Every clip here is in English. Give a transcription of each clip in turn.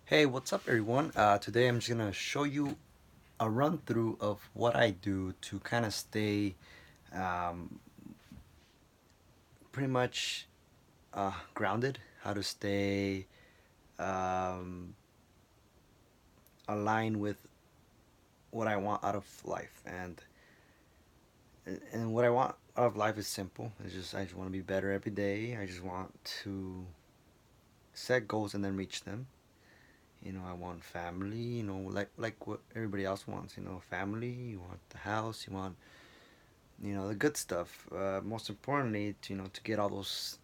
Hey, what's up, everyone? Today I'm just gonna show you a run through of what I do to kind of stay um, pretty much grounded, how to stay um, aligned with what I want out of life. And what I want out of life is simple. I just want to be better every day. I just want to set goals and then reach them. I want family. Like what everybody else wants. Family. You want the house. You want the good stuff. Most importantly, to get all those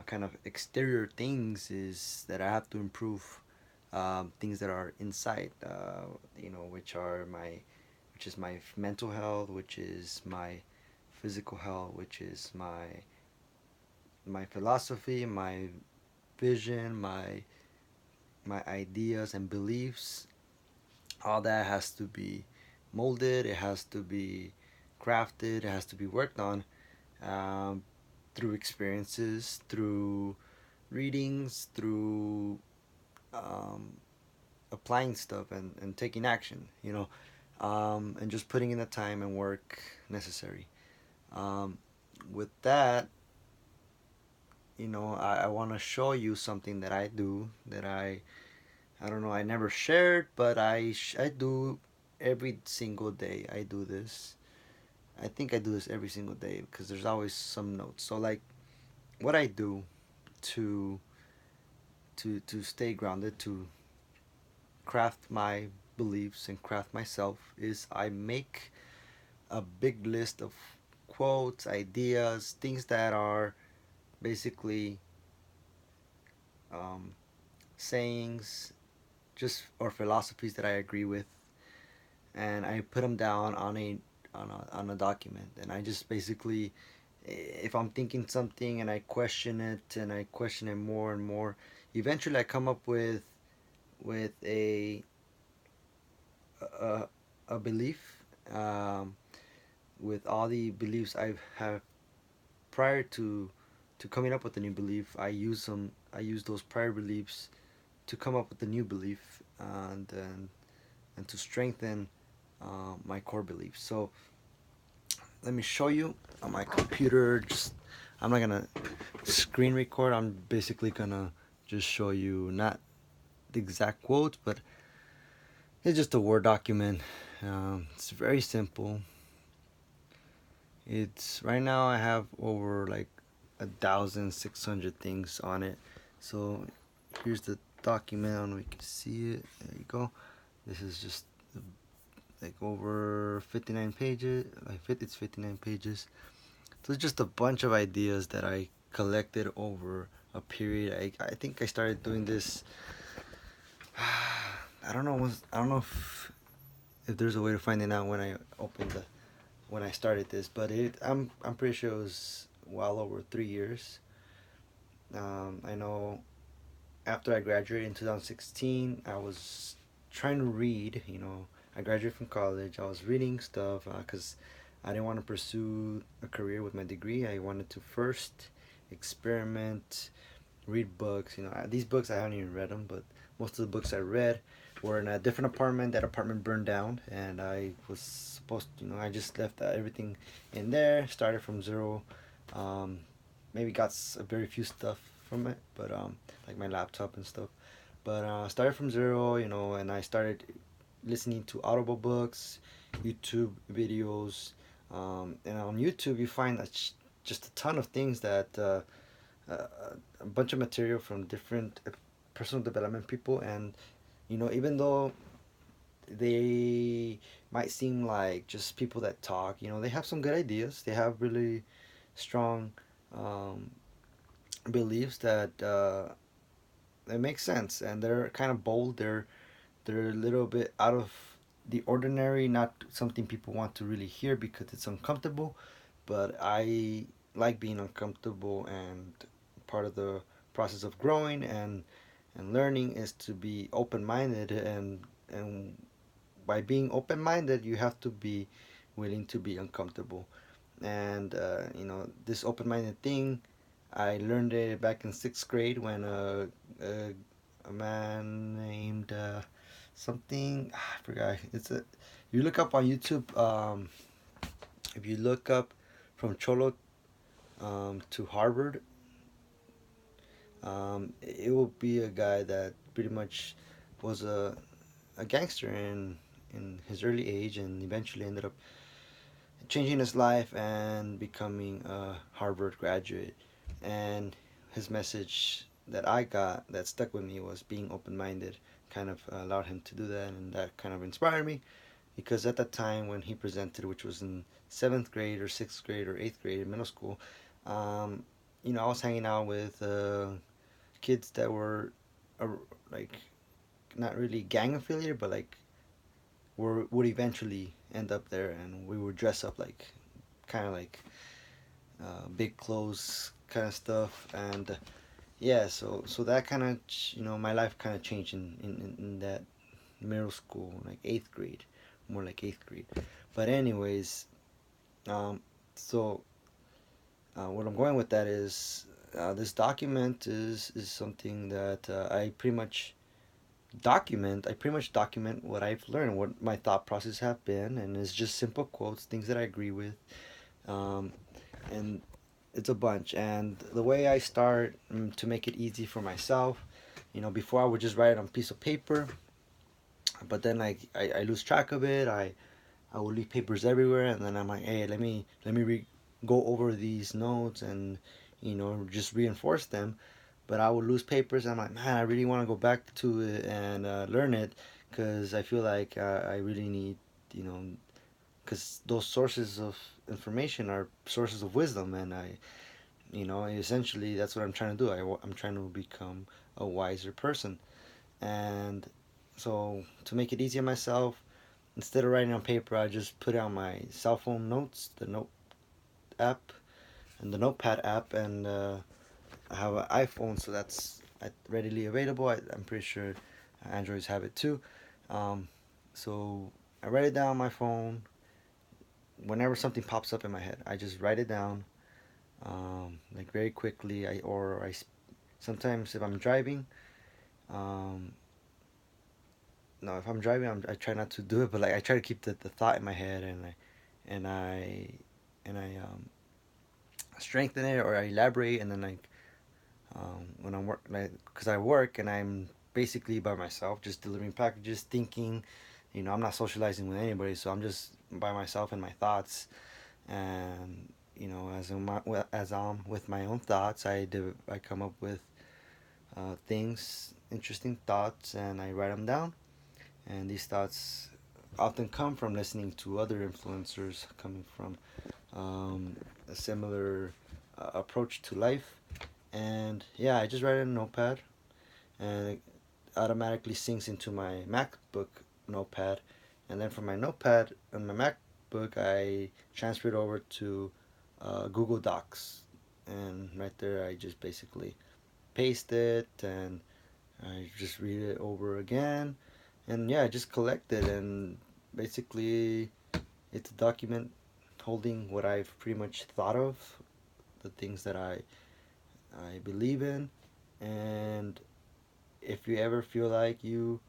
kind of exterior things is that I have to improve things that are inside. Which is my mental health, which is my physical health, which is my philosophy, my vision, my ideas and beliefs. All that has to be molded. It has to be crafted. It has to be worked on um, through experiences, through readings, through um, applying stuff and taking action, and just putting in the time and work necessary. Um, with that, I want to show you something that I do that I don't know, I never shared, but I do every single day. I do this. I think I do this every single day because there's always some notes. So like what I do to to stay grounded, to craft my beliefs and craft myself is I make a big list of quotes, ideas, things that are basically um, sayings, just or philosophies that I agree with, and I put them down on a document, and I just basically, if I'm thinking something and I question it and I question it more and more, eventually I come up with a, a belief, um, with all the beliefs I have prior to coming up with a new belief. I use those prior beliefs to come up with a new belief, and to strengthen my core beliefs. So let me show you on my computer. Just I'm not gonna screen record. I'm basically gonna just show you not the exact quotes, but it's just a Word document. It's very simple. It's right now I have over like 1,600 things on it. So here's the document, and we can see it. There you go. This is just like over 59 pages. It's 59 pages. So it's just a bunch of ideas that I collected over a period. I think I started doing this. I don't know if there's a way to find it out when I opened the when I started this, but I'm pretty sure it was well over 3 years. I know after I graduated in 2016, I was trying to read. I graduated from college. I was reading stuff because I didn't want to pursue a career with my degree. I wanted to first experiment, read books. These books I haven't even read them, but most of the books I read were in a different apartment. That apartment burned down, and I was supposed to, I just left everything in there, started from zero. Um, Maybe got a very few stuff from it, but like my laptop and stuff. But started from zero, and I started listening to audible books, YouTube videos, and on YouTube you find just a ton of things that uh, a bunch of material from different personal development people, and even though they might seem like just people that talk, they have some good ideas. They have really strong um, beliefs that make sense, and they're kind of bold. They're a little bit out of the ordinary, not something people want to really hear because it's uncomfortable. But I like being uncomfortable, and part of the process of growing and learning is to be open minded, and by being open minded, you have to be willing to be uncomfortable. And this open minded thing, I learned it back in sixth grade when a a man named something, I forgot. It's a you look up on YouTube. If you look up from Cholo to Harvard, it will be a guy that pretty much was a gangster in his early age and eventually ended up changing his life and becoming a Harvard graduate. And his message that I got that stuck with me was being open minded. Kind of allowed him to do that, and that kind of inspired me because at that time when he presented, which was in seventh grade or sixth grade or eighth grade in middle school, um, I was hanging out with kids that were uh, like not really gang affiliated, but like would eventually end up there, and we would dress up like kind of like big clothes kind of stuff, and yeah, so that kind of my life kind of changed in that middle school, like eighth grade, more like eighth grade. But anyways, um, so what I'm going with that is this document is something that I pretty much document what I've learned, what my thought process have been, and it's just simple quotes, things that I agree with, um, and it's a bunch. And the way I start to make it easy for myself, before I would just write it on a piece of paper, but then I lose track of it. I will leave papers everywhere, and then I'm like, hey, let me go over these notes and just reinforce them. But I will lose papers. I'm like, man, I really want to go back to it and learn it because I feel like I really need, you know, because those sources of information are sources of wisdom, and essentially that's what I'm trying to do. I'm trying to become a wiser person, and so to make it easy on myself, instead of writing on paper, I just put it on my cell phone notes, the note app and the notepad app, and I have an iPhone, so that's readily available. I'm pretty sure Androids have it too. Um, so I write it down on my phone. Whenever something pops up in my head, I just write it down, like very quickly. Sometimes if I'm driving, um, no, if I'm driving, I try not to do it, but like I try to keep the thought in my head, and I and I strengthen it or I elaborate, and then like when I'm work, like because I work and I'm basically by myself, just delivering packages, thinking. I'm not socializing with anybody, so I'm just by myself and my thoughts. And as I'm with my own thoughts, I come up with things, interesting thoughts, and I write them down. And these thoughts often come from listening to other influencers coming from a similar approach to life. And yeah, I just write it in a notepad, and it automatically syncs into my MacBook notepad. And then from my notepad on my MacBook, I transfer it over to Google Docs. And right there, I just basically paste it and I just read it over again. And yeah, I just collect it. And basically, it's a document holding what I've pretty much thought of, the things that I believe in. And if you ever feel like the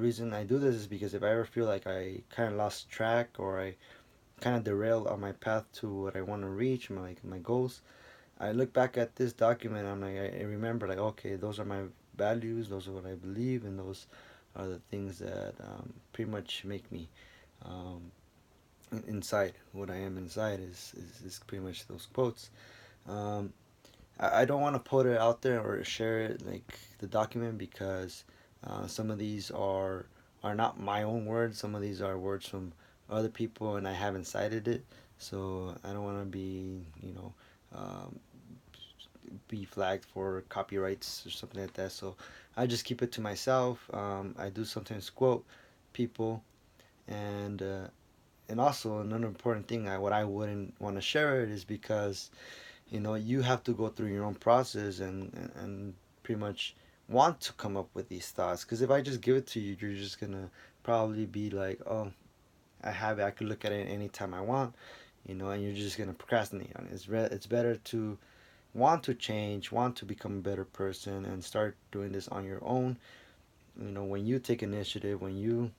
reason I do this is because if I ever feel like I kind of lost track or I kind of derailed on my path to what I want to reach, my goals, I look back at this document. I'm like, I remember, like, okay, those are my values, those are what I believe, and those are the things that pretty much make me um, inside. What I am inside is pretty much those quotes. Um, I don't want to put it out there or share it like the document because some of these are not my own words. Some of these are words from other people, and I haven't cited it. So I don't want to um, be flagged for copyrights or something like that. So I just keep it to myself. I do sometimes quote people, and also another important thing. What I wouldn't want to share it is because you have to go through your own process and pretty much want to come up with these thoughts, because if I just give it to you, you're just gonna probably be like, oh, I have it, I could look at it anytime I want, and you're just gonna procrastinate on it. It's better to want to change, want to become a better person, and start doing this on your own, when you take initiative, when you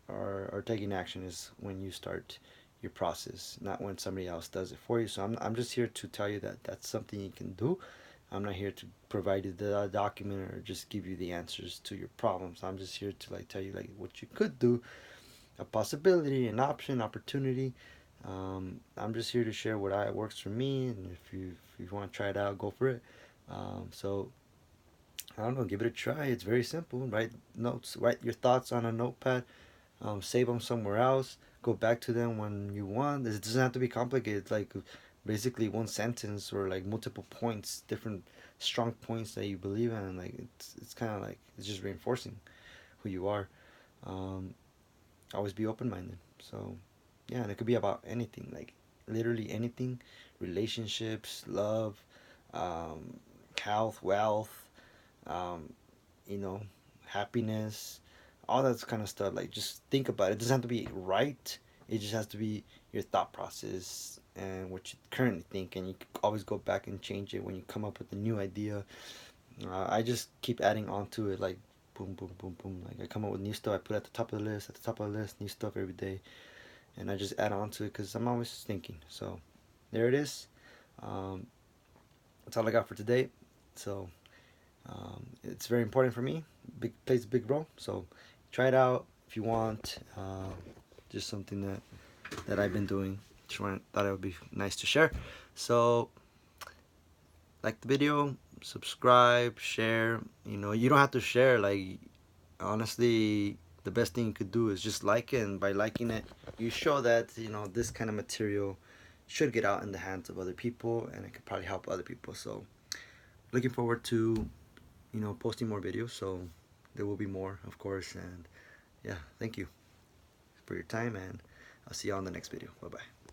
are taking action, is when you start your process, not when somebody else does it for you. So I'm just here to tell you that that's something you can do. I'm not here to provide you the document or just give you the answers to your problems. I'm just here to tell you what you could do, a possibility, an option, opportunity. I'm just here to share what works for me, and if you want to try it out, go for it. So I don't know, give it a try. It's very simple. Write notes, write your thoughts on a notepad, save them somewhere else. Go back to them when you want. It doesn't have to be complicated. Like basically one sentence or like multiple points, different strong points that you believe in. And like it's kind of like it's just reinforcing who you are. Um, Always be open minded. So yeah, and it could be about anything, like literally anything, relationships, love, um, health, wealth, um, you know, happiness, all that kind of stuff. Like, just think about it. It doesn't have to be right. It just has to be your thought process and what you currently think, and you can always go back and change it when you come up with a new idea. I just keep adding on to it, like boom, boom, boom, boom. Like I come up with new stuff, I put it at the top of the list, at the top of the list, new stuff every day, and I just add on to it because I'm always thinking. So there it is. Um, that's all I got for today. So it's very important for me. Big plays a big role. So try it out if you want. Just something that I've been doing. Thought it would be nice to share. So like the video, subscribe, share. You don't have to share. Like honestly, the best thing you could do is just like it, and by liking it, you show that this kind of material should get out in the hands of other people, and it could probably help other people. So looking forward to posting more videos. So there will be more, of course. And yeah, thank you for your time, and I'll see you on the next video. Bye bye.